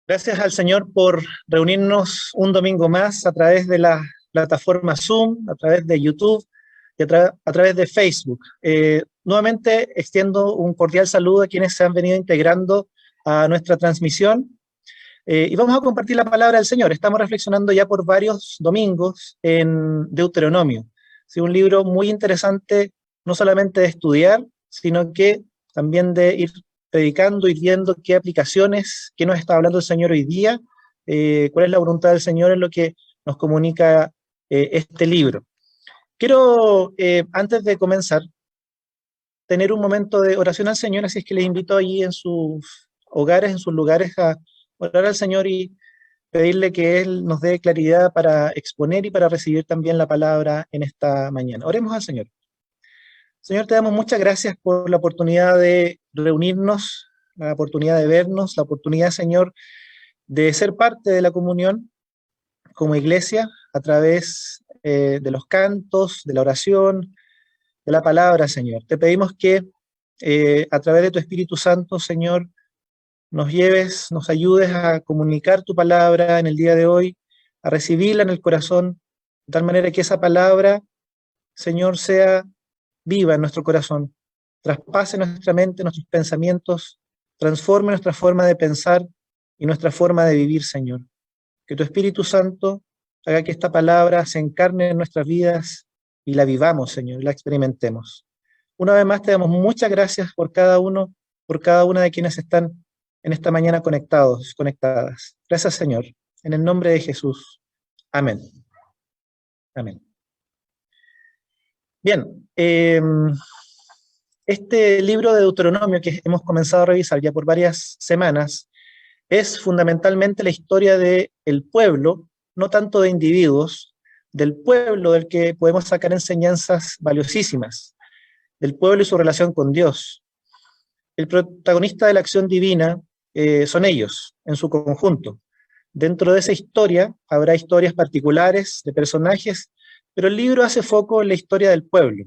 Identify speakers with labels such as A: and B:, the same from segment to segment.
A: Gracias al Señor por reunirnos un domingo más a través de la plataforma Zoom, a través de YouTube y a través de Facebook. Nuevamente extiendo un cordial saludo a quienes se han venido integrando a nuestra transmisión y vamos a compartir la palabra del Señor. Estamos reflexionando ya por varios domingos en Deuteronomio. Es un libro muy interesante, no solamente de estudiar, sino que también de ir predicando y viendo qué aplicaciones, qué nos está hablando el Señor hoy día, cuál es la voluntad del Señor en lo que nos comunica este libro. Quiero, antes de comenzar, tener un momento de oración al Señor, así es que les invito allí en sus hogares, en sus lugares, a orar al Señor y pedirle que Él nos dé claridad para exponer y para recibir también la palabra en esta mañana. Oremos al Señor. Señor, te damos muchas gracias por la oportunidad de reunirnos, la oportunidad de vernos, la oportunidad, Señor, de ser parte de la comunión como iglesia a través de los cantos, de la oración, de la palabra, Señor. Te pedimos que a través de tu Espíritu Santo, Señor, nos lleves, nos ayudes a comunicar tu palabra en el día de hoy, a recibirla en el corazón, de tal manera que esa palabra, Señor, sea viva en nuestro corazón, traspase nuestra mente, nuestros pensamientos, transforme nuestra forma de pensar y nuestra forma de vivir, Señor. Que tu Espíritu Santo haga que esta palabra se encarne en nuestras vidas y la vivamos, Señor, y la experimentemos. Una vez más te damos muchas gracias por cada uno, por cada una de quienes están en esta mañana conectados, conectadas. Gracias, Señor. En el nombre de Jesús. Amén. Amén. Bien, este libro de Deuteronomio que hemos comenzado a revisar ya por varias semanas es fundamentalmente la historia del pueblo, no tanto de individuos, del pueblo del que podemos sacar enseñanzas valiosísimas, del pueblo y su relación con Dios. El protagonista de la acción divina son ellos, en su conjunto. Dentro de esa historia habrá historias particulares de personajes, pero el libro hace foco en la historia del pueblo.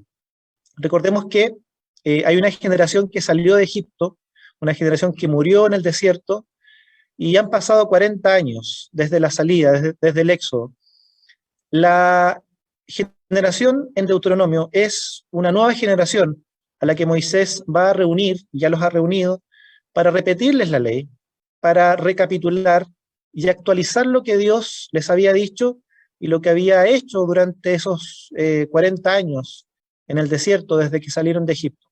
A: Recordemos que hay una generación que salió de Egipto, una generación que murió en el desierto, y han pasado 40 años desde la salida, desde el éxodo. La generación en Deuteronomio es una nueva generación a la que Moisés va a reunir, ya los ha reunido, para repetirles la ley, para recapitular y actualizar lo que Dios les había dicho y lo que había hecho durante esos 40 años en el desierto desde que salieron de Egipto.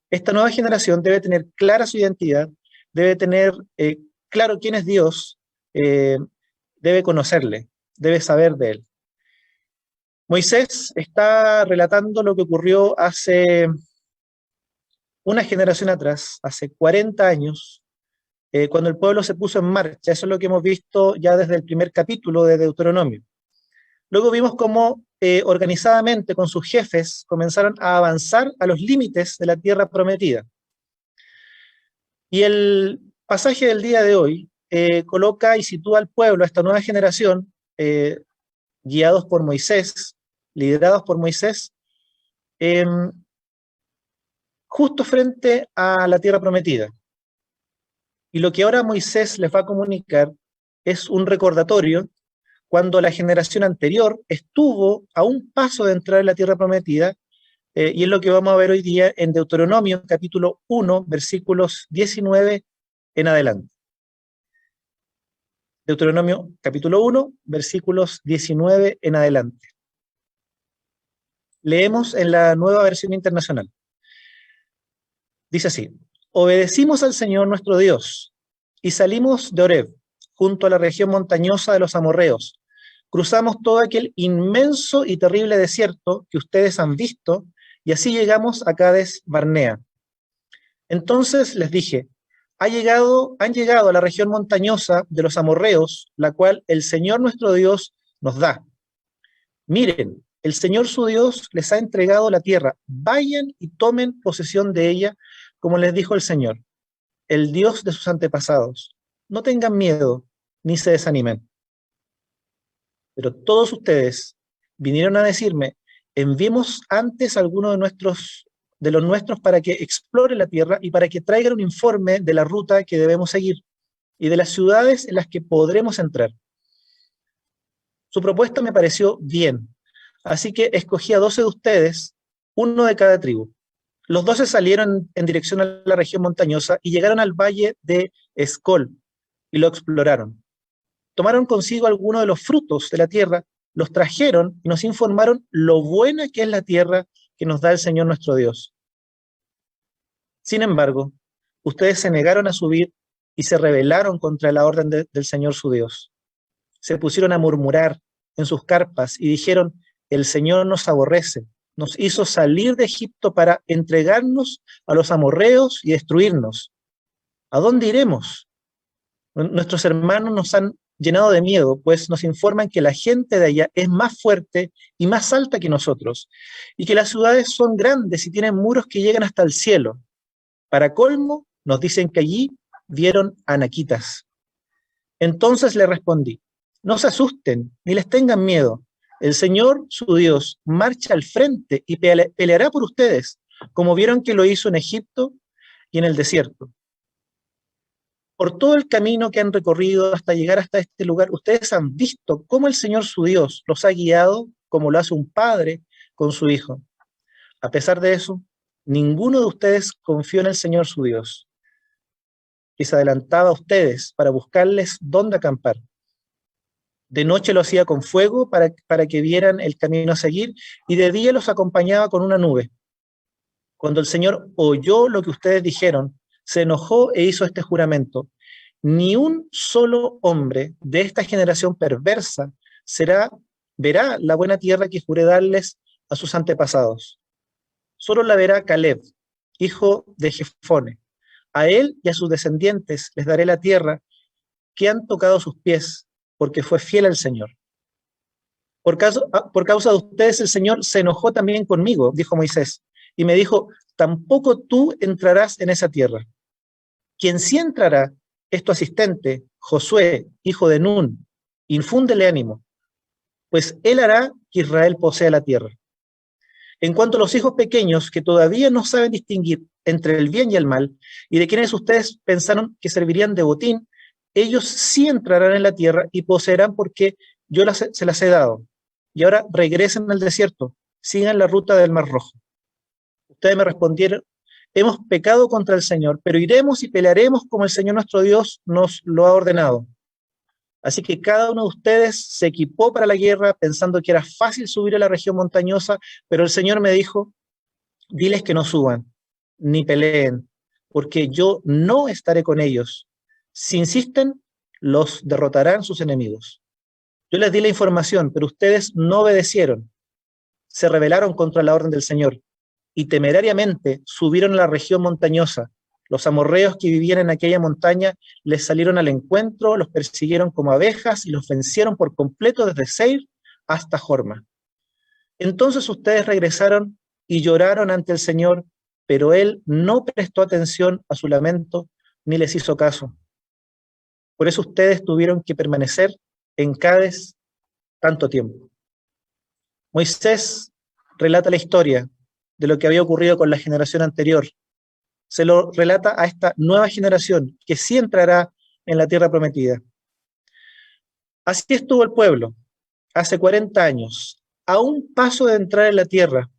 A: Esta nueva generación debe tener clara su identidad, debe tener claro quién es Dios, debe conocerle, debe saber de él. Moisés está relatando lo que ocurrió hace una generación atrás, hace 40 años, cuando el pueblo se puso en marcha. Eso es lo que hemos visto ya desde el primer capítulo de Deuteronomio. Luego vimos cómo organizadamente con sus jefes comenzaron a avanzar a los límites de la tierra prometida. Y el pasaje del día de hoy coloca y sitúa al pueblo, a esta nueva generación, guiados por Moisés, liderados por Moisés, justo frente a la tierra prometida. Y lo que ahora Moisés les va a comunicar es un recordatorio cuando la generación anterior estuvo a un paso de entrar en la tierra prometida, y es lo que vamos a ver hoy día en Deuteronomio capítulo 1, versículos 19 en adelante. Deuteronomio capítulo 1, versículos 19 en adelante. Leemos en la Nueva Versión Internacional. Dice así: obedecimos al Señor nuestro Dios y salimos de Horeb, junto a la región montañosa de los amorreos. Cruzamos todo aquel inmenso y terrible desierto que ustedes han visto, y así llegamos a Cades Barnea. Entonces les dije: han llegado a la región montañosa de los amorreos, la cual el Señor nuestro Dios nos da. Miren, el Señor su Dios les ha entregado la tierra. Vayan y tomen posesión de ella, como les dijo el Señor, el Dios de sus antepasados. No tengan miedo, ni se desanimen. Pero todos ustedes vinieron a decirme: enviemos antes a alguno de los nuestros para que explore la tierra y para que traigan un informe de la ruta que debemos seguir. y de las ciudades en las que podremos entrar. Su propuesta me pareció bien, así que escogí a 12 de ustedes, uno de cada tribu. Los 12 salieron en dirección a la región montañosa y llegaron al valle de Escol y lo exploraron. Tomaron consigo algunos de los frutos de la tierra, los trajeron y nos informaron lo buena que es la tierra que nos da el Señor nuestro Dios. Sin embargo, ustedes se negaron a subir y se rebelaron contra la orden del Señor su Dios. Se pusieron a murmurar en sus carpas y dijeron: el Señor nos aborrece, nos hizo salir de Egipto para entregarnos a los amorreos y destruirnos. ¿A dónde iremos? Nuestros hermanos nos han llenado de miedo, pues nos informan que la gente de allá es más fuerte y más alta que nosotros, y que las ciudades son grandes y tienen muros que llegan hasta el cielo. Para colmo, nos dicen que allí vieron anaquitas. Entonces le respondí: no se asusten, ni les tengan miedo. El Señor, su Dios, marcha al frente y peleará por ustedes, como vieron que lo hizo en Egipto y en el desierto. Por todo el camino que han recorrido hasta llegar hasta este lugar, ustedes han visto cómo el Señor, su Dios, los ha guiado como lo hace un padre con su hijo. A pesar de eso, ninguno de ustedes confió en el Señor, su Dios, y se adelantaba a ustedes para buscarles dónde acampar. De noche lo hacía con fuego para que vieran el camino a seguir, y de día los acompañaba con una nube. Cuando el Señor oyó lo que ustedes dijeron, se enojó e hizo este juramento: ni un solo hombre de esta generación perversa verá la buena tierra que juré darles a sus antepasados. Solo la verá Caleb, hijo de Jefone. A él y a sus descendientes les daré la tierra que han tocado sus pies, porque fue fiel al Señor. Por causa de ustedes el Señor se enojó también conmigo, dijo Moisés, y me dijo: tampoco tú entrarás en esa tierra. Quien sí entrará es tu asistente, Josué, hijo de Nun. Infúndele ánimo, pues él hará que Israel posea la tierra. En cuanto a los hijos pequeños que todavía no saben distinguir entre el bien y el mal, y de quienes ustedes pensaron que servirían de botín, ellos sí entrarán en la tierra y poseerán, porque yo se las he dado. Y ahora regresen al desierto, sigan la ruta del Mar Rojo. Ustedes me respondieron: hemos pecado contra el Señor, pero iremos y pelearemos como el Señor nuestro Dios nos lo ha ordenado. Así que cada uno de ustedes se equipó para la guerra pensando que era fácil subir a la región montañosa, pero el Señor me dijo: diles que no suban, ni peleen, porque yo no estaré con ellos. Si insisten, los derrotarán sus enemigos. Yo les di la información, pero ustedes no obedecieron. Se rebelaron contra la orden del Señor y temerariamente subieron a la región montañosa. Los amorreos que vivían en aquella montaña les salieron al encuentro, los persiguieron como abejas y los vencieron por completo desde Seir hasta Jorma. Entonces ustedes regresaron y lloraron ante el Señor, pero Él no prestó atención a su lamento ni les hizo caso. Por eso ustedes tuvieron que permanecer en Cades tanto tiempo. Moisés relata la historia de lo que había ocurrido con la generación anterior. Se lo relata a esta nueva generación que sí entrará en la tierra prometida. Así estuvo el pueblo hace 40 años, a un paso de entrar en la tierra.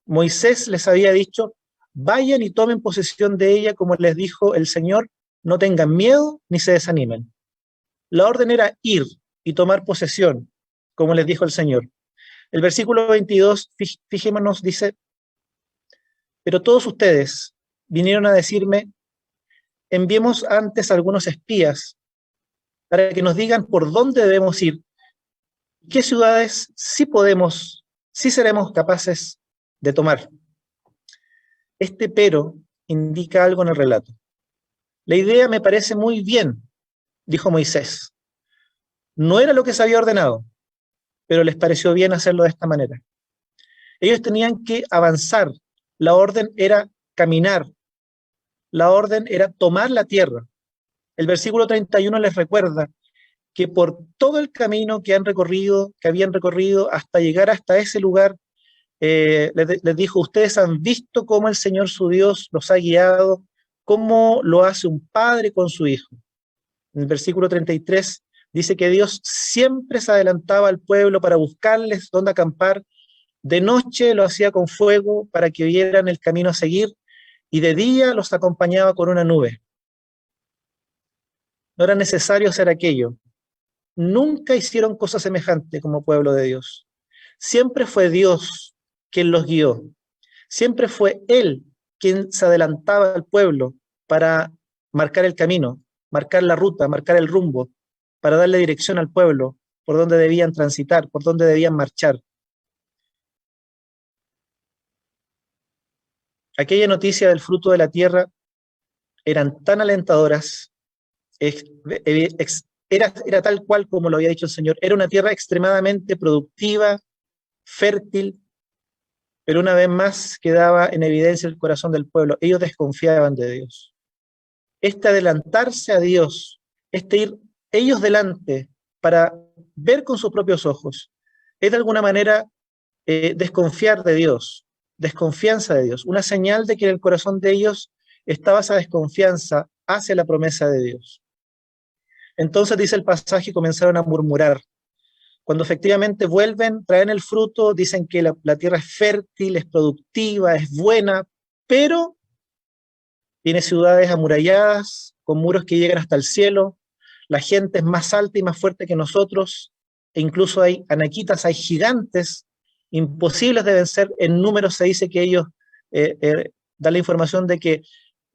A: Moisés les había dicho: vayan y tomen posesión de ella, como les dijo el Señor, no tengan miedo ni se desanimen. La orden era ir y tomar posesión, como les dijo el Señor. El versículo 22, fijémonos, dice: pero todos ustedes vinieron a decirme: enviemos antes a algunos espías para que nos digan por dónde debemos ir, qué ciudades sí seremos capaces de tomar. Este pero indica algo en el relato. La idea me parece muy bien, dijo Moisés. No era lo que se había ordenado, pero les pareció bien hacerlo de esta manera. Ellos tenían que avanzar. La orden era caminar. La orden era tomar la tierra. El versículo 31 les recuerda que por todo el camino que habían recorrido hasta llegar hasta ese lugar, les dijo: ustedes han visto cómo el Señor su Dios los ha guiado, cómo lo hace un padre con su hijo. En el versículo 33 dice que Dios siempre se adelantaba al pueblo para buscarles dónde acampar. De noche lo hacía con fuego para que vieran el camino a seguir, y de día los acompañaba con una nube. No era necesario hacer aquello. Nunca hicieron cosas semejantes como pueblo de Dios. Siempre fue Dios quien los guió. Siempre fue Él quien se adelantaba al pueblo para marcar el camino, marcar la ruta, marcar el rumbo, para darle dirección al pueblo, por dónde debían transitar, por dónde debían marchar. Aquella noticia del fruto de la tierra eran tan alentadoras, era tal cual como lo había dicho el Señor, era una tierra extremadamente productiva, fértil, pero una vez más quedaba en evidencia el corazón del pueblo. Ellos desconfiaban de Dios. Este adelantarse a Dios, este ir ellos delante para ver con sus propios ojos, es de alguna manera desconfiar de Dios, desconfianza de Dios, una señal de que en el corazón de ellos estaba esa desconfianza hacia la promesa de Dios. Entonces dice el pasaje, comenzaron a murmurar. Cuando efectivamente vuelven, traen el fruto, dicen que la tierra es fértil, es productiva, es buena, pero tiene ciudades amuralladas, con muros que llegan hasta el cielo, la gente es más alta y más fuerte que nosotros, e incluso hay anaquitas, hay gigantes, imposibles de vencer. En números se dice que ellos dan la información de que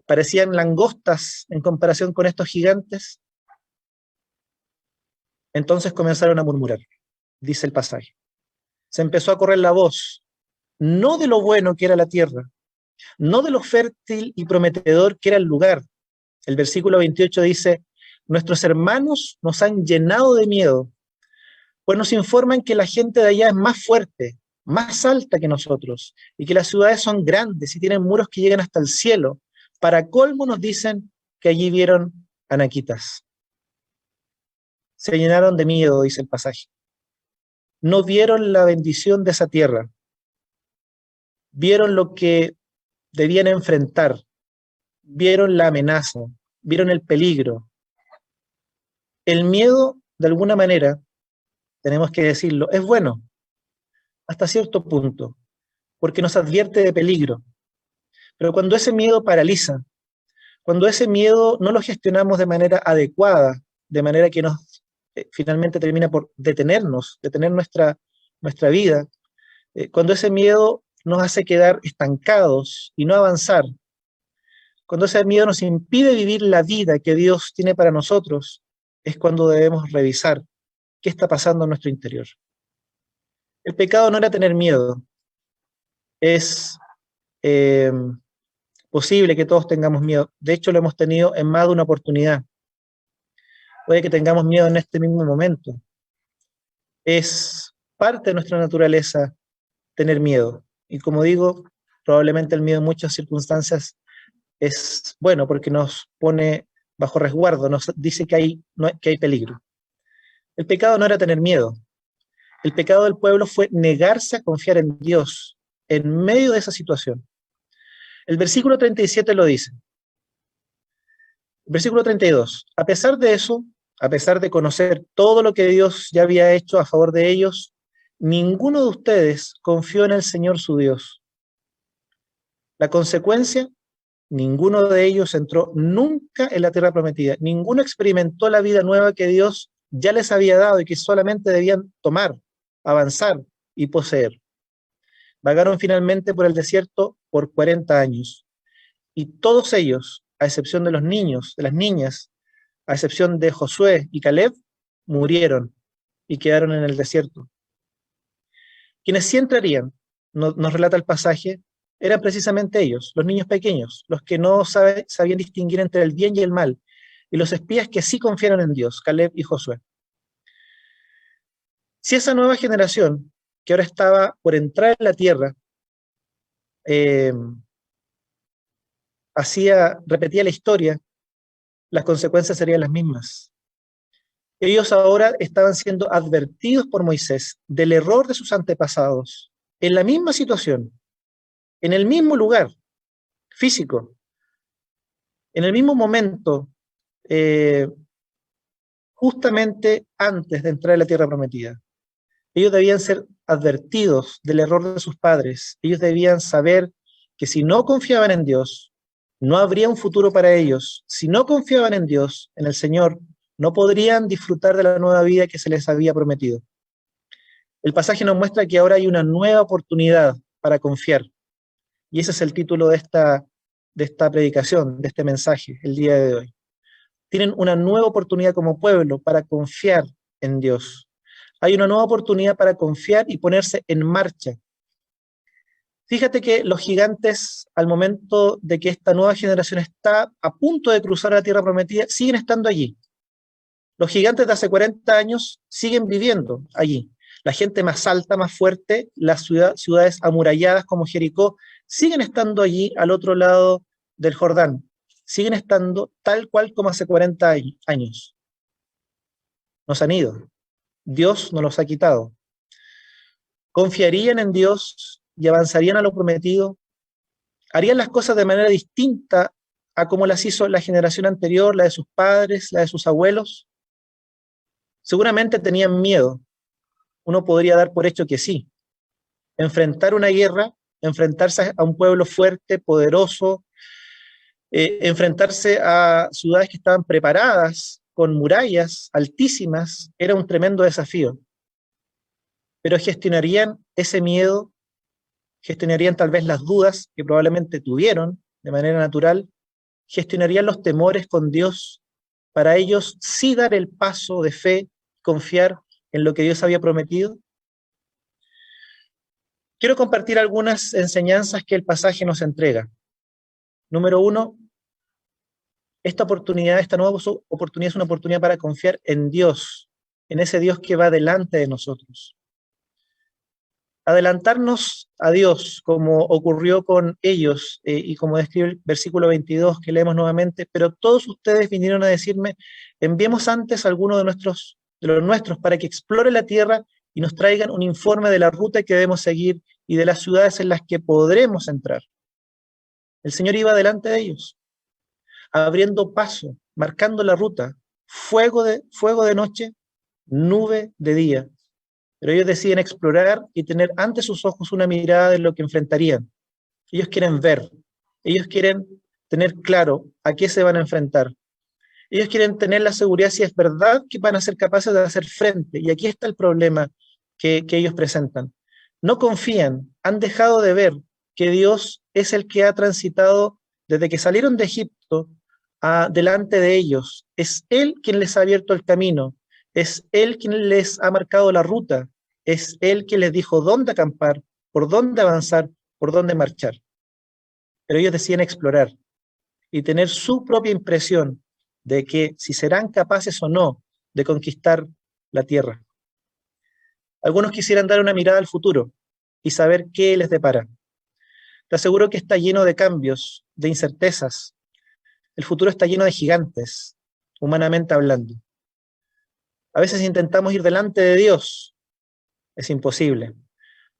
A: parecían langostas en comparación con estos gigantes. Entonces comenzaron a murmurar, dice el pasaje. Se empezó a correr la voz, no de lo bueno que era la tierra, no de lo fértil y prometedor que era el lugar. El versículo 28 dice, nuestros hermanos nos han llenado de miedo, pues nos informan que la gente de allá es más fuerte, más alta que nosotros, y que las ciudades son grandes y tienen muros que llegan hasta el cielo. Para colmo nos dicen que allí vieron anaquitas. Se llenaron de miedo, dice el pasaje. No vieron la bendición de esa tierra, vieron lo que debían enfrentar, vieron la amenaza, vieron el peligro. El miedo, de alguna manera, tenemos que decirlo, es bueno, hasta cierto punto, porque nos advierte de peligro. Pero cuando ese miedo paraliza, cuando ese miedo no lo gestionamos de manera adecuada, de manera que nos finalmente termina por detenernos, detener nuestra vida, cuando ese miedo nos hace quedar estancados y no avanzar, cuando ese miedo nos impide vivir la vida que Dios tiene para nosotros, es cuando debemos revisar qué está pasando en nuestro interior. El pecado no era tener miedo, es eh, posible que todos tengamos miedo, de hecho lo hemos tenido en más de una oportunidad, puede que tengamos miedo en este mismo momento, es parte de nuestra naturaleza tener miedo, y como digo, probablemente el miedo en muchas circunstancias es bueno porque nos pone bajo resguardo, nos dice que hay peligro. El pecado no era tener miedo, el pecado del pueblo fue negarse a confiar en Dios en medio de esa situación. El versículo 37 lo dice. El versículo 32. A pesar de eso, a pesar de conocer todo lo que Dios ya había hecho a favor de ellos, ninguno de ustedes confió en el Señor su Dios. La consecuencia, ninguno de ellos entró nunca en la tierra prometida. Ninguno experimentó la vida nueva que Dios ya les había dado y que solamente debían tomar, avanzar y poseer. Vagaron finalmente por el desierto por 40 años. Y todos ellos, a excepción de los niños, de las niñas, a excepción de Josué y Caleb, murieron y quedaron en el desierto. Quienes sí entrarían, nos relata el pasaje, eran precisamente ellos, los niños pequeños, los que no sabían distinguir entre el bien y el mal, y los espías que sí confiaron en Dios, Caleb y Josué. Si esa nueva generación, que ahora estaba por entrar en la tierra, repetía la historia, las consecuencias serían las mismas. Ellos ahora estaban siendo advertidos por Moisés del error de sus antepasados, en la misma situación, en el mismo lugar físico, en el mismo momento justamente antes de entrar a la tierra prometida. Ellos debían ser advertidos del error de sus padres. Ellos debían saber que si no confiaban en Dios, no habría un futuro para ellos. Si no confiaban en Dios, en el Señor, no podrían disfrutar de la nueva vida que se les había prometido. El pasaje nos muestra que ahora hay una nueva oportunidad para confiar. Y ese es el título de esta predicación, de este mensaje, el día de hoy. Tienen una nueva oportunidad como pueblo para confiar en Dios. Hay una nueva oportunidad para confiar y ponerse en marcha. Fíjate que los gigantes, al momento de que esta nueva generación está a punto de cruzar la tierra prometida, siguen estando allí. Los gigantes de hace 40 años siguen viviendo allí. La gente más alta, más fuerte, las ciudades amuralladas como Jericó, siguen estando allí al otro lado del Jordán. Siguen estando tal cual como hace 40 años. Nos han ido. Dios nos los ha quitado. ¿Confiarían en Dios y avanzarían a lo prometido? ¿Harían las cosas de manera distinta a como las hizo la generación anterior, la de sus padres, la de sus abuelos? Seguramente tenían miedo. Uno podría dar por hecho que sí. Enfrentar una guerra, enfrentarse a un pueblo fuerte, poderoso, enfrentarse a ciudades que estaban preparadas, con murallas altísimas, era un tremendo desafío. Pero gestionarían ese miedo, gestionarían tal vez las dudas que probablemente tuvieron de manera natural, gestionarían los temores con Dios, para ellos sí dar el paso de fe, confiar en lo que Dios había prometido. Quiero compartir algunas enseñanzas que el pasaje nos entrega. Número 1, esta nueva oportunidad es una oportunidad para confiar en Dios, en ese Dios que va delante de nosotros. Adelantarnos a Dios, como ocurrió con ellos, y como describe el versículo 22 que leemos nuevamente, pero todos ustedes vinieron a decirme, enviemos antes a alguno de los nuestros para que explore la tierra y nos traigan un informe de la ruta que debemos seguir y de las ciudades en las que podremos entrar. El Señor iba delante de ellos, abriendo paso, marcando la ruta, fuego de noche, nube de día. Pero ellos deciden explorar y tener ante sus ojos una mirada de lo que enfrentarían. Ellos quieren ver, ellos quieren tener claro a qué se van a enfrentar. Ellos quieren tener la seguridad si es verdad que van a ser capaces de hacer frente. Y aquí está el problema que ellos presentan. No confían, han dejado de ver que Dios es el que ha transitado desde que salieron de Egipto delante de ellos. Es Él quien les ha abierto el camino. Es Él quien les ha marcado la ruta. Es Él quien les dijo dónde acampar, por dónde avanzar, por dónde marchar. Pero ellos deciden explorar y tener su propia impresión de que si serán capaces o no de conquistar la tierra. Algunos quisieran dar una mirada al futuro y saber qué les depara. Te aseguro que está lleno de cambios, de incertezas. El futuro está lleno de gigantes, humanamente hablando. A veces intentamos ir delante de Dios, es imposible.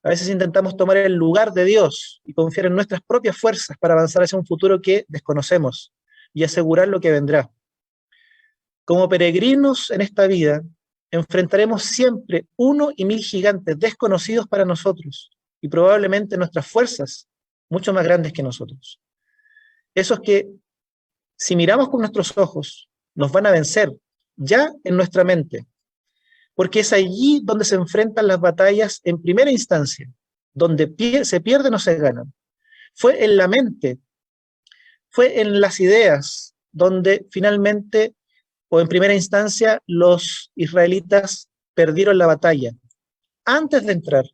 A: A veces intentamos tomar el lugar de Dios y confiar en nuestras propias fuerzas para avanzar hacia un futuro que desconocemos y asegurar lo que vendrá. Como peregrinos en esta vida, enfrentaremos siempre 1 y 1000 gigantes desconocidos para nosotros y probablemente nuestras fuerzas mucho más grandes que nosotros. Esos que, si miramos con nuestros ojos, nos van a vencer ya en nuestra mente, porque es allí donde se enfrentan las batallas en primera instancia, donde se pierden o se ganan. Fue en la mente, fue en las ideas, donde finalmente, o en primera instancia, los israelitas perdieron la batalla. Antes de entrar,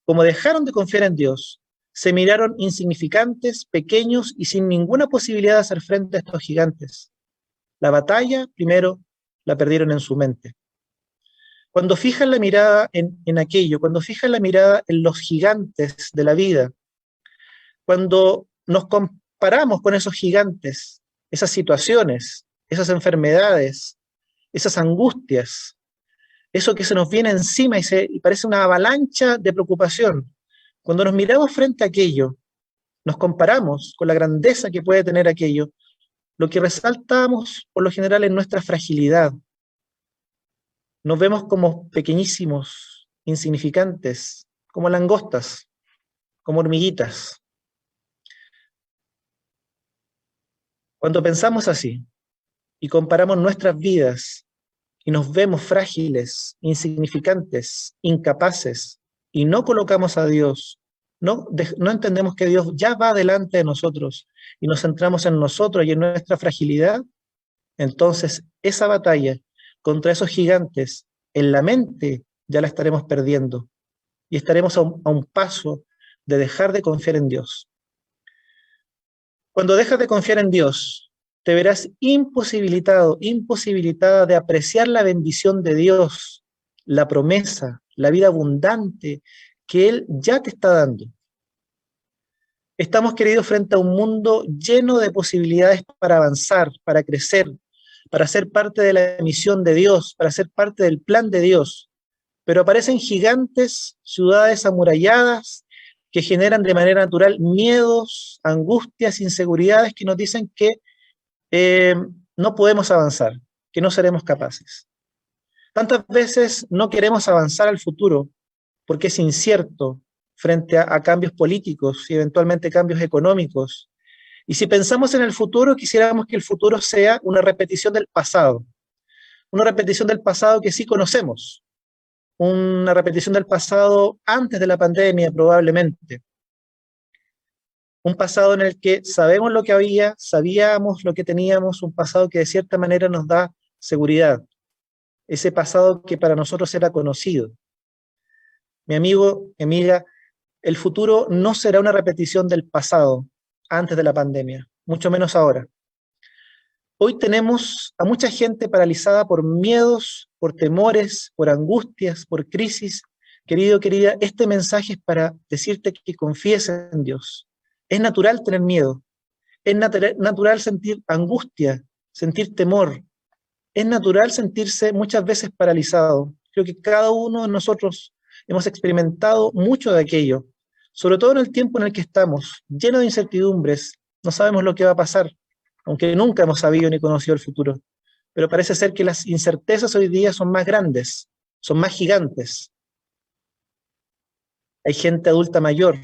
A: como dejaron de confiar en Dios, se miraron insignificantes, pequeños y sin ninguna posibilidad de hacer frente a estos gigantes. La batalla, primero, la perdieron en su mente. Cuando fijan la mirada en aquello, cuando fijan la mirada en los gigantes de la vida, cuando nos comparamos con esos gigantes, esas situaciones, esas enfermedades, esas angustias, eso que se nos viene encima y parece una avalancha de preocupación, cuando nos miramos frente a aquello, nos comparamos con la grandeza que puede tener aquello, lo que resaltamos por lo general es nuestra fragilidad, Nos vemos como pequeñísimos, insignificantes, como langostas, como hormiguitas. Cuando pensamos así y comparamos nuestras vidas y nos vemos frágiles, insignificantes, incapaces, y no colocamos a Dios, no entendemos que Dios ya va delante de nosotros y nos centramos en nosotros y en nuestra fragilidad, entonces esa batalla contra esos gigantes en la mente ya la estaremos perdiendo y estaremos a un paso de dejar de confiar en Dios. Cuando dejas de confiar en Dios, te verás imposibilitado, imposibilitada de apreciar la bendición de Dios, la promesa, la vida abundante que Él ya te está dando. Estamos, queridos, frente a un mundo lleno de posibilidades para avanzar, para crecer, para ser parte de la misión de Dios, para ser parte del plan de Dios. Pero aparecen gigantes, ciudades amuralladas, que generan de manera natural miedos, angustias, inseguridades que nos dicen que eh, no podemos avanzar, que no seremos capaces. Tantas veces no queremos avanzar al futuro porque es incierto frente a cambios políticos y eventualmente cambios económicos. Y si pensamos en el futuro, quisiéramos que el futuro sea una repetición del pasado que sí conocemos, una repetición del pasado antes de la pandemia probablemente, un pasado en el que sabemos lo que había, sabíamos lo que teníamos, un pasado que de cierta manera nos da seguridad, ese pasado que para nosotros era conocido. Mi amigo, mi amiga, el futuro no será una repetición del pasado antes de la pandemia, mucho menos ahora. Hoy tenemos a mucha gente paralizada por miedos, por temores, por angustias, por crisis. Querido, querida, este mensaje es para decirte que confíes en Dios. Es natural tener miedo, es natural sentir angustia, sentir temor, es natural sentirse muchas veces paralizado. Creo que cada uno de nosotros hemos experimentado mucho de aquello, sobre todo en el tiempo en el que estamos, lleno de incertidumbres, no sabemos lo que va a pasar, aunque nunca hemos sabido ni conocido el futuro. Pero parece ser que las incertezas hoy día son más grandes, son más gigantes. Hay gente adulta mayor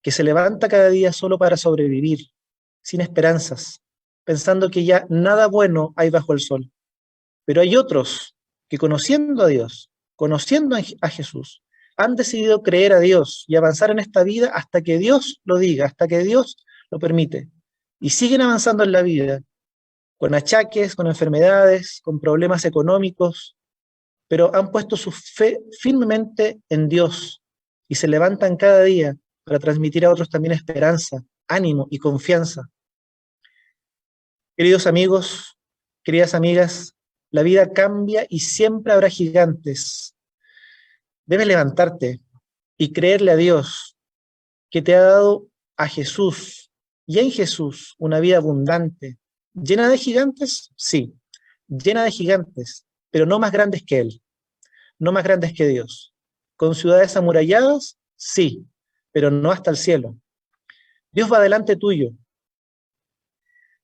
A: que se levanta cada día solo para sobrevivir, sin esperanzas, pensando que ya nada bueno hay bajo el sol. Pero hay otros que conociendo a Dios, conociendo a Jesús, han decidido creer a Dios y avanzar en esta vida hasta que Dios lo diga, hasta que Dios lo permite. Y siguen avanzando en la vida, con achaques, con enfermedades, con problemas económicos, pero han puesto su fe firmemente en Dios y se levantan cada día para transmitir a otros también esperanza, ánimo y confianza. Queridos amigos, queridas amigas, la vida cambia y siempre habrá gigantes. Debes levantarte y creerle a Dios que te ha dado a Jesús y en Jesús una vida abundante. ¿Llena de gigantes? Sí, llena de gigantes, pero no más grandes que Él, no más grandes que Dios. ¿Con ciudades amuralladas? Sí, pero no hasta el cielo. Dios va delante tuyo.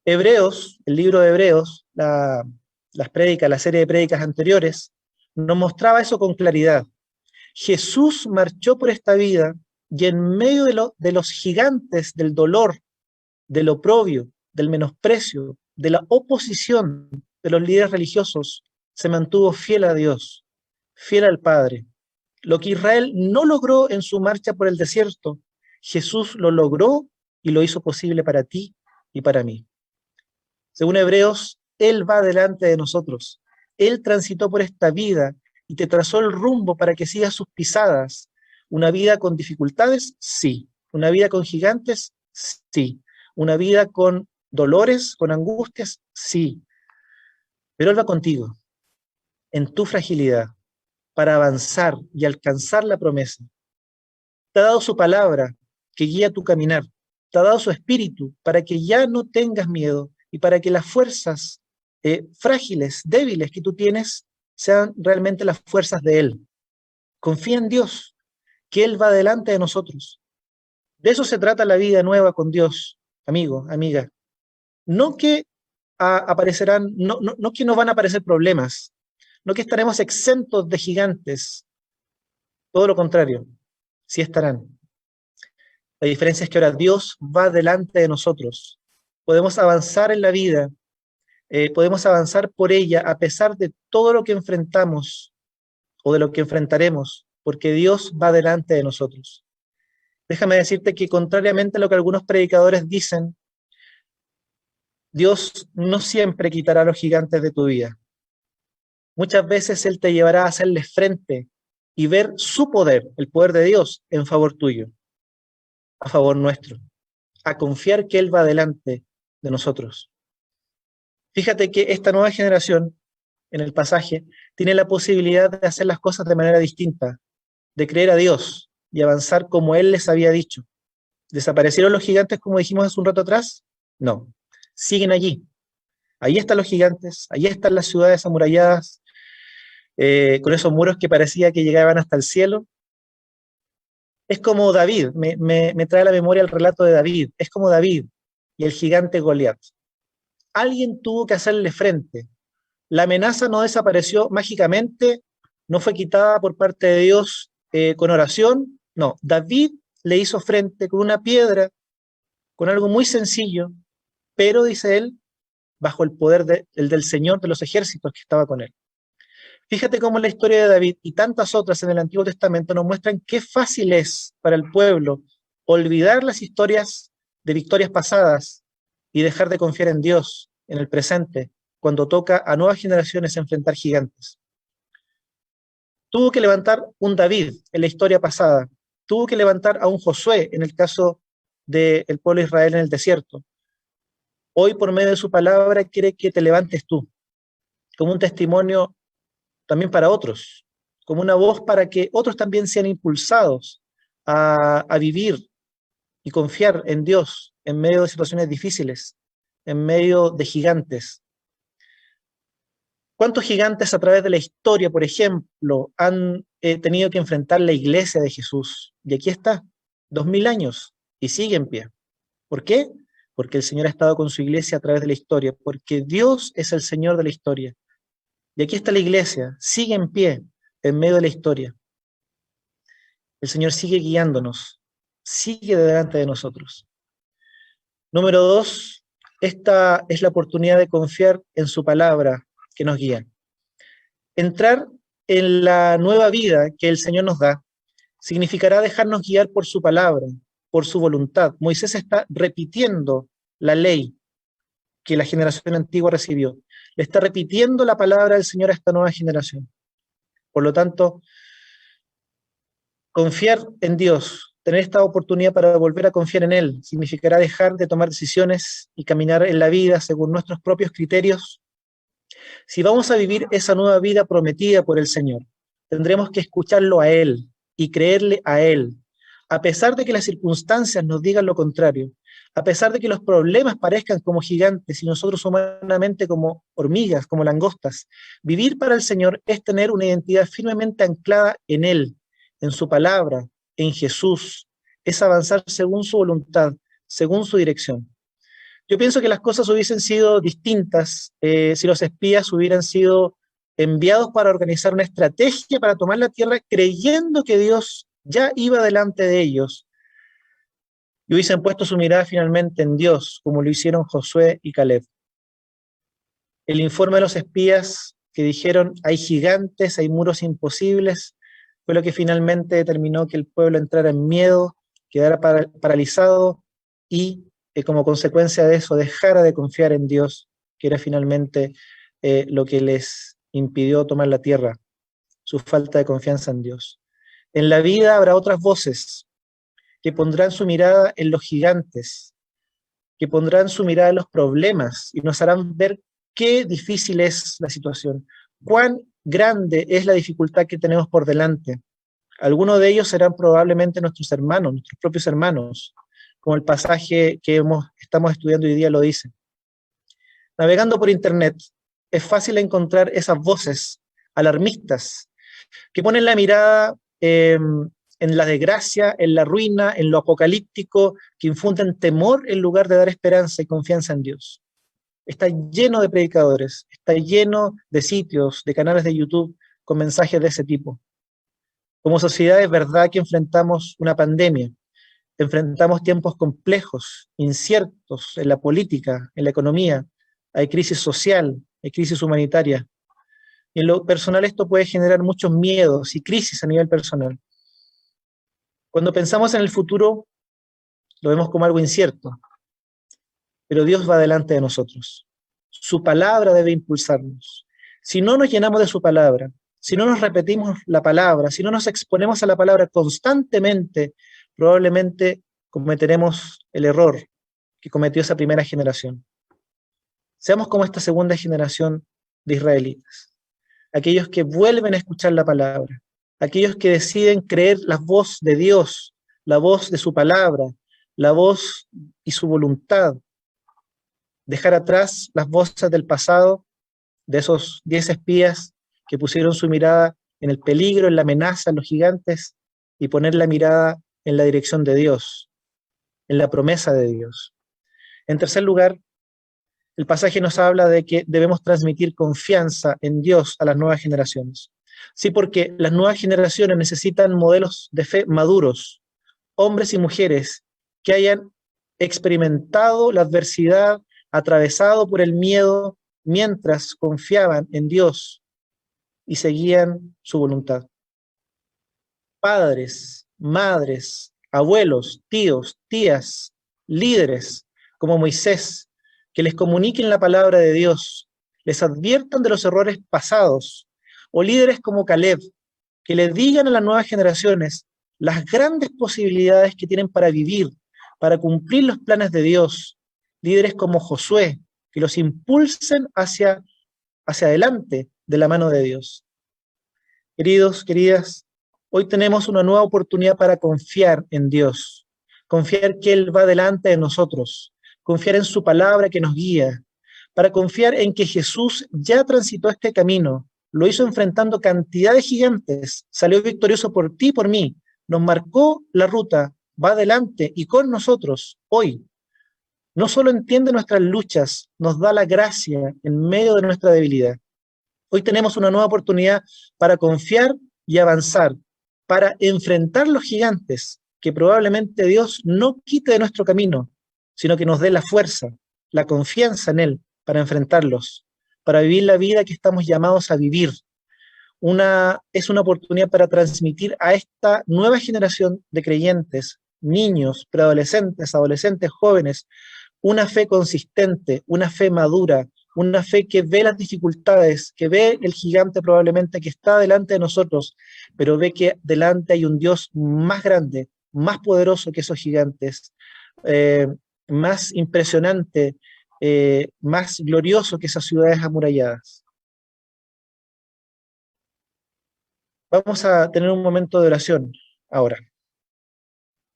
A: Hebreos, el libro de Hebreos, las prédicas, la serie de prédicas anteriores, nos mostraba eso con claridad. Jesús marchó por esta vida y en medio de los gigantes del dolor, del oprobio, del menosprecio, de la oposición de los líderes religiosos, se mantuvo fiel a Dios, fiel al Padre. Lo que Israel no logró en su marcha por el desierto, Jesús lo logró y lo hizo posible para ti y para mí. Según Hebreos, Él va delante de nosotros. Él transitó por esta vida y te trazó el rumbo para que sigas sus pisadas. ¿Una vida con dificultades? Sí. ¿Una vida con gigantes? Sí. ¿Una vida con dolores, con angustias? Sí. Pero Él va contigo, en tu fragilidad, para avanzar y alcanzar la promesa. Te ha dado su palabra que guía tu caminar. Te ha dado su espíritu para que ya no tengas miedo y para que las fuerzas frágiles, débiles que tú tienes sean realmente las fuerzas de Él. Confía en Dios, que Él va delante de nosotros. De eso se trata la vida nueva con Dios, amigo, amiga. No que aparecerán, no que no van a aparecer problemas, No que estaremos exentos de gigantes, todo lo contrario, sí estarán. La diferencia es que ahora Dios va delante de nosotros. Podemos avanzar en la vida, podemos avanzar por ella a pesar de todo lo que enfrentamos o de lo que enfrentaremos, porque Dios va delante de nosotros. Déjame decirte que contrariamente a lo que algunos predicadores dicen, Dios no siempre quitará los gigantes de tu vida. Muchas veces Él te llevará a hacerle frente y ver su poder, el poder de Dios, en favor tuyo, a favor nuestro, a confiar que Él va delante de nosotros. Fíjate que esta nueva generación, en el pasaje, tiene la posibilidad de hacer las cosas de manera distinta, de creer a Dios y avanzar como Él les había dicho. ¿Desaparecieron los gigantes como dijimos hace un rato atrás? No, siguen allí. Ahí están los gigantes, ahí están las ciudades amuralladas, con esos muros que parecía que llegaban hasta el cielo. Es como David, me trae a la memoria el relato de David, es como David y el gigante Goliat. Alguien tuvo que hacerle frente. La amenaza no desapareció mágicamente, no fue quitada por parte de Dios con oración, no, David le hizo frente con una piedra, con algo muy sencillo, pero, dice él, bajo el poder el del Señor de los ejércitos que estaba con él. Fíjate cómo la historia de David y tantas otras en el Antiguo Testamento nos muestran qué fácil es para el pueblo olvidar las historias de victorias pasadas y dejar de confiar en Dios en el presente cuando toca a nuevas generaciones enfrentar gigantes. Tuvo que levantar un David en la historia pasada, tuvo que levantar a un Josué en el caso del pueblo de Israel en el desierto. Hoy, por medio de su palabra, quiere que te levantes tú, como un testimonio también para otros, como una voz para que otros también sean impulsados a vivir y confiar en Dios en medio de situaciones difíciles, en medio de gigantes. ¿Cuántos gigantes a través de la historia, por ejemplo, han tenido que enfrentar la iglesia de Jesús? Y aquí está, 2000 años, y sigue en pie. ¿Por qué? Porque el Señor ha estado con su iglesia a través de la historia, porque Dios es el Señor de la historia. Y aquí está la iglesia, sigue en pie, en medio de la historia. El Señor sigue guiándonos, sigue delante de nosotros. Número 2, esta es la oportunidad de confiar en su palabra que nos guía. Entrar en la nueva vida que el Señor nos da significará dejarnos guiar por su palabra, por su voluntad. Moisés está repitiendo la ley que la generación antigua recibió. Le está repitiendo la palabra del Señor a esta nueva generación. Por lo tanto, confiar en Dios, tener esta oportunidad para volver a confiar en Él, significará dejar de tomar decisiones y caminar en la vida según nuestros propios criterios. Si vamos a vivir esa nueva vida prometida por el Señor, tendremos que escucharlo a Él y creerle a Él, a pesar de que las circunstancias nos digan lo contrario, a pesar de que los problemas parezcan como gigantes y nosotros humanamente como hormigas, como langostas. Vivir para el Señor es tener una identidad firmemente anclada en Él, en su palabra, en Jesús. Es avanzar según su voluntad, según su dirección. Yo pienso que las cosas hubiesen sido distintas si los espías hubieran sido enviados para organizar una estrategia para tomar la tierra creyendo que Dios ya iba delante de ellos y hubiesen puesto su mirada finalmente en Dios, como lo hicieron Josué y Caleb. El informe de los espías que dijeron hay gigantes, hay muros imposibles, fue lo que finalmente determinó que el pueblo entrara en miedo, quedara paralizado y como consecuencia de eso dejara de confiar en Dios, que era finalmente lo que les impidió tomar la tierra, su falta de confianza en Dios. En la vida habrá otras voces que pondrán su mirada en los gigantes, que pondrán su mirada en los problemas y nos harán ver qué difícil es la situación, cuán grande es la dificultad que tenemos por delante. Algunos de ellos serán probablemente nuestros hermanos, nuestros propios hermanos, como el pasaje que estamos estudiando hoy día lo dice. Navegando por internet, es fácil encontrar esas voces alarmistas que ponen la mirada en la desgracia, en la ruina, en lo apocalíptico, que infunden temor en lugar de dar esperanza y confianza en Dios. Está lleno de predicadores, está lleno de sitios, de canales de YouTube con mensajes de ese tipo. Como sociedad es verdad que enfrentamos una pandemia, enfrentamos tiempos complejos, inciertos en la política, en la economía, hay crisis social, hay crisis humanitaria. Y en lo personal esto puede generar muchos miedos y crisis a nivel personal. Cuando pensamos en el futuro, lo vemos como algo incierto, pero Dios va delante de nosotros. Su palabra debe impulsarnos. Si no nos llenamos de su palabra, si no nos repetimos la palabra, si no nos exponemos a la palabra constantemente, probablemente cometeremos el error que cometió esa primera generación. Seamos como esta segunda generación de israelitas, aquellos que vuelven a escuchar la palabra, aquellos que deciden creer la voz de Dios, la voz de su palabra, la voz y su voluntad, dejar atrás las voces del pasado, de esos 10 espías que pusieron su mirada en el peligro, en la amenaza, en los gigantes, y poner la mirada en la dirección de Dios, en la promesa de Dios. En tercer lugar, el pasaje nos habla de que debemos transmitir confianza en Dios a las nuevas generaciones. Sí, porque las nuevas generaciones necesitan modelos de fe maduros, hombres y mujeres que hayan experimentado la adversidad, atravesado por el miedo, mientras confiaban en Dios y seguían su voluntad. Padres, madres, abuelos, tíos, tías, líderes como Moisés, que les comuniquen la palabra de Dios, les adviertan de los errores pasados, o líderes como Caleb, que le digan a las nuevas generaciones las grandes posibilidades que tienen para vivir, para cumplir los planes de Dios, líderes como Josué, que los impulsen hacia adelante de la mano de Dios. Queridos, queridas, hoy tenemos una nueva oportunidad para confiar en Dios, confiar que Él va delante de nosotros, confiar en su palabra que nos guía, para confiar en que Jesús ya transitó este camino, lo hizo enfrentando cantidad de gigantes, salió victorioso por ti y por mí, nos marcó la ruta, va adelante y con nosotros hoy. No solo entiende nuestras luchas, nos da la gracia en medio de nuestra debilidad. Hoy tenemos una nueva oportunidad para confiar y avanzar, para enfrentar los gigantes que probablemente Dios no quite de nuestro camino, sino que nos dé la fuerza, la confianza en Él para enfrentarlos, para vivir la vida que estamos llamados a vivir. Es una oportunidad para transmitir a esta nueva generación de creyentes, niños, preadolescentes, adolescentes, jóvenes, una fe consistente, una fe madura, una fe que ve las dificultades, que ve el gigante probablemente que está delante de nosotros, pero ve que delante hay un Dios más grande, más poderoso que esos gigantes, eh, más impresionante, más glorioso que esas ciudades amuralladas. Vamos a tener un momento de oración ahora.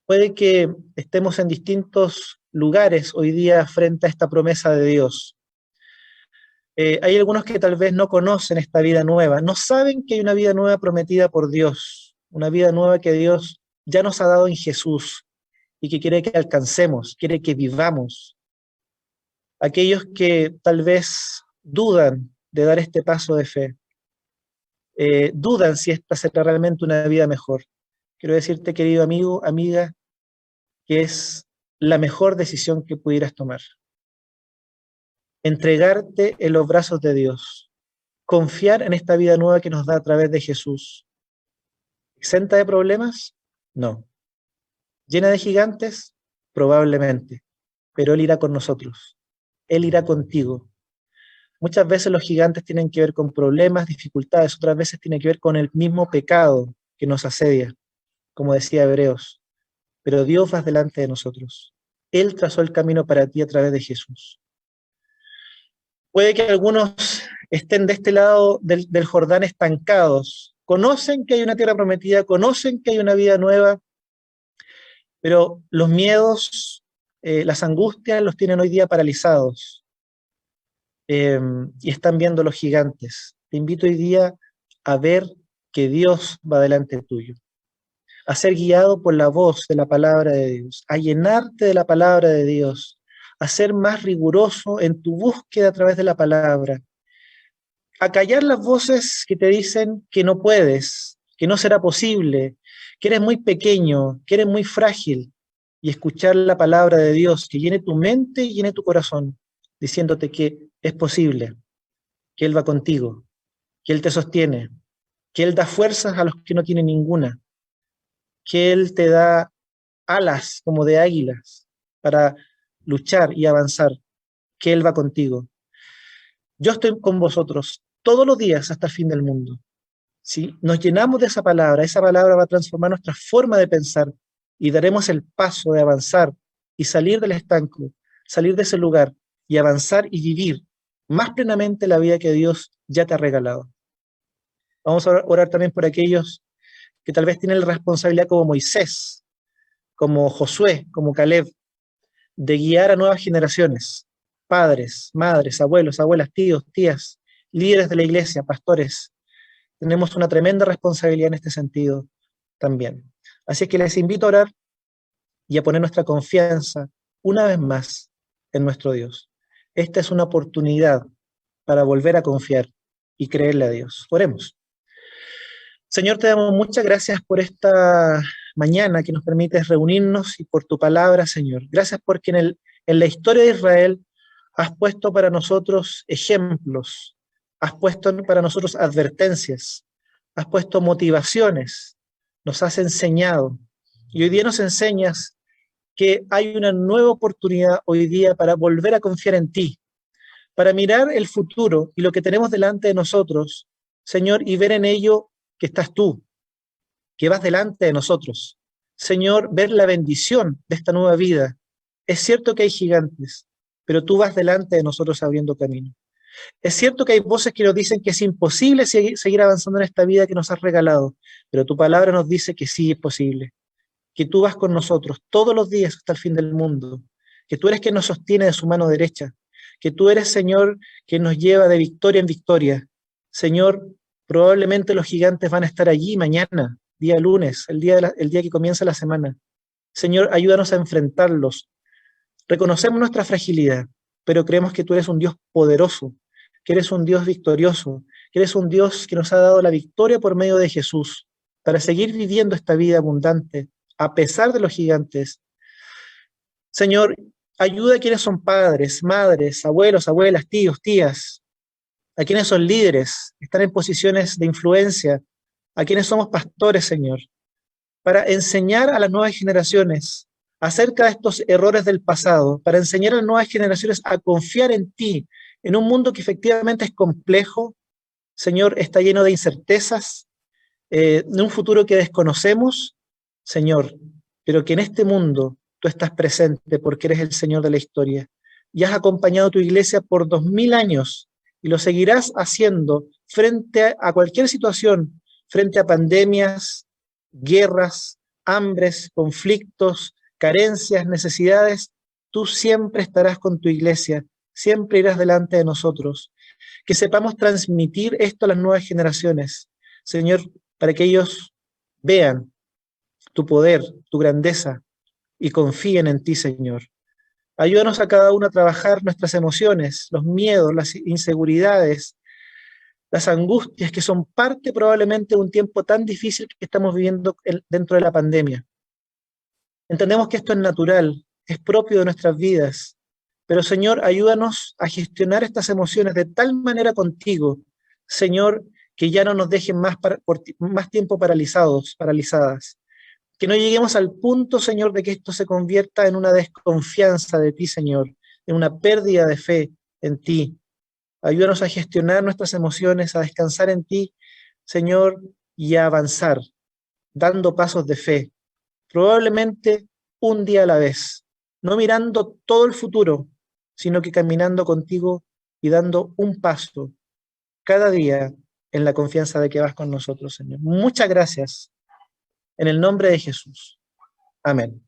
A: Puede que estemos en distintos lugares hoy día frente a esta promesa de Dios. Hay algunos que tal vez no conocen esta vida nueva, no saben que hay una vida nueva prometida por Dios, una vida nueva que Dios ya nos ha dado en Jesús y que quiere que alcancemos, quiere que vivamos. Aquellos que tal vez dudan de dar este paso de fe, dudan si esta será realmente una vida mejor. Quiero decirte, querido amigo, amiga, que es la mejor decisión que pudieras tomar. Entregarte en los brazos de Dios, confiar en esta vida nueva que nos da a través de Jesús. ¿Exenta de problemas? No. ¿Llena de gigantes? Probablemente, pero Él irá con nosotros, Él irá contigo. Muchas veces los gigantes tienen que ver con problemas, dificultades, otras veces tienen que ver con el mismo pecado que nos asedia, como decía Hebreos. Pero Dios va delante de nosotros. Él trazó el camino para ti a través de Jesús. Puede que algunos estén de este lado del Jordán estancados, conocen que hay una tierra prometida, conocen que hay una vida nueva, pero los miedos, las angustias los tienen hoy día paralizados y están viendo los gigantes. Te invito hoy día a ver que Dios va delante tuyo, a ser guiado por la voz de la palabra de Dios, a llenarte de la palabra de Dios, a ser más riguroso en tu búsqueda a través de la palabra, a callar las voces que te dicen que no puedes, que no será posible, que eres muy pequeño, que eres muy frágil, y escuchar la palabra de Dios que llene tu mente y llene tu corazón, diciéndote que es posible, que Él va contigo, que Él te sostiene, que Él da fuerzas a los que no tienen ninguna, que Él te da alas como de águilas para luchar y avanzar, que Él va contigo. Yo estoy con vosotros todos los días hasta el fin del mundo. Si nos llenamos de esa palabra va a transformar nuestra forma de pensar y daremos el paso de avanzar y salir del estanco, salir de ese lugar y avanzar y vivir más plenamente la vida que Dios ya te ha regalado. Vamos a orar también por aquellos que tal vez tienen la responsabilidad como Moisés, como Josué, como Caleb, de guiar a nuevas generaciones, padres, madres, abuelos, abuelas, tíos, tías, líderes de la iglesia, pastores. Tenemos una tremenda responsabilidad en este sentido también. Así que les invito a orar y a poner nuestra confianza una vez más en nuestro Dios. Esta es una oportunidad para volver a confiar y creerle a Dios. Oremos. Señor, te damos muchas gracias por esta mañana que nos permites reunirnos y por tu palabra, Señor. Gracias porque en la historia de Israel has puesto para nosotros ejemplos, has puesto para nosotros advertencias, has puesto motivaciones, nos has enseñado. Y hoy día nos enseñas que hay una nueva oportunidad hoy día para volver a confiar en ti, para mirar el futuro y lo que tenemos delante de nosotros, Señor, y ver en ello que estás tú, que vas delante de nosotros. Señor, ver la bendición de esta nueva vida. Es cierto que hay gigantes, pero tú vas delante de nosotros abriendo camino. Es cierto que hay voces que nos dicen que es imposible seguir avanzando en esta vida que nos has regalado, pero tu palabra nos dice que sí es posible, que tú vas con nosotros todos los días hasta el fin del mundo, que tú eres quien nos sostiene de su mano derecha, que tú eres, Señor, quien nos lleva de victoria en victoria. Señor, probablemente los gigantes van a estar allí mañana, día lunes, el día que comienza la semana. Señor, ayúdanos a enfrentarlos. Reconocemos nuestra fragilidad, pero creemos que tú eres un Dios poderoso, que eres un Dios victorioso, que eres un Dios que nos ha dado la victoria por medio de Jesús, para seguir viviendo esta vida abundante, a pesar de los gigantes. Señor, ayuda a quienes son padres, madres, abuelos, abuelas, tíos, tías, a quienes son líderes, están en posiciones de influencia, a quienes somos pastores, Señor, para enseñar a las nuevas generaciones acerca de estos errores del pasado, para enseñar a las nuevas generaciones a confiar en ti, en un mundo que efectivamente es complejo, Señor, está lleno de incertezas, de un futuro que desconocemos, Señor, pero que en este mundo tú estás presente porque eres el Señor de la historia y has acompañado a tu iglesia por 2000 años y lo seguirás haciendo frente a cualquier situación, frente a pandemias, guerras, hambres, conflictos, carencias, necesidades. Tú siempre estarás con tu iglesia, siempre irás delante de nosotros. Que sepamos transmitir esto a las nuevas generaciones, Señor, para que ellos vean tu poder, tu grandeza y confíen en ti, Señor. Ayúdanos a cada uno a trabajar nuestras emociones, los miedos, las inseguridades, las angustias que son parte probablemente de un tiempo tan difícil que estamos viviendo dentro de la pandemia. Entendemos que esto es natural, es propio de nuestras vidas, pero Señor, ayúdanos a gestionar estas emociones de tal manera contigo, Señor, que ya no nos dejen más tiempo paralizadas. Que no lleguemos al punto, Señor, de que esto se convierta en una desconfianza de ti, Señor, en una pérdida de fe en ti. Ayúdanos a gestionar nuestras emociones, a descansar en ti, Señor, y a avanzar, dando pasos de fe, probablemente un día a la vez, no mirando todo el futuro, sino que caminando contigo y dando un paso cada día en la confianza de que vas con nosotros, Señor. Muchas gracias. En el nombre de Jesús. Amén.